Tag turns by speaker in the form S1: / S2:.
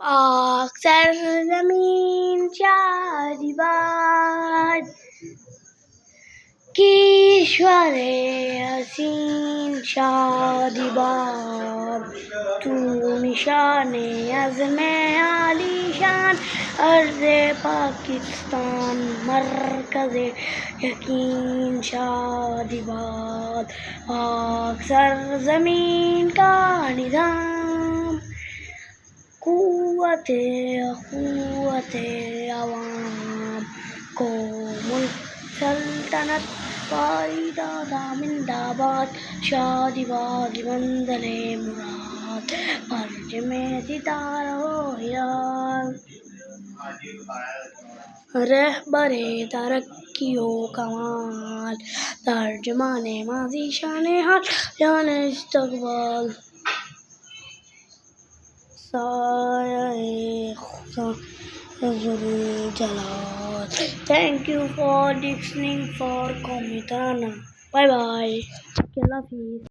S1: پاک سرزمین شادی باد کشور حسین شادی باد تو نشان عزم عالی شان عرض پاکستان مرکز یقین شادی باد پاک سرزمین کا نظام قوت عوام کو ملک سلطنت پائیدار زندہ باد شادی باد منزل مراد پرچم ستارہ و ہلال رہبر ترقی و کمال ترجمان ماضی شان حال جان استقبال سایہ خدا ذوالجلال. Thank you for listening for Komitana. Bye bye. Allah Hafiz.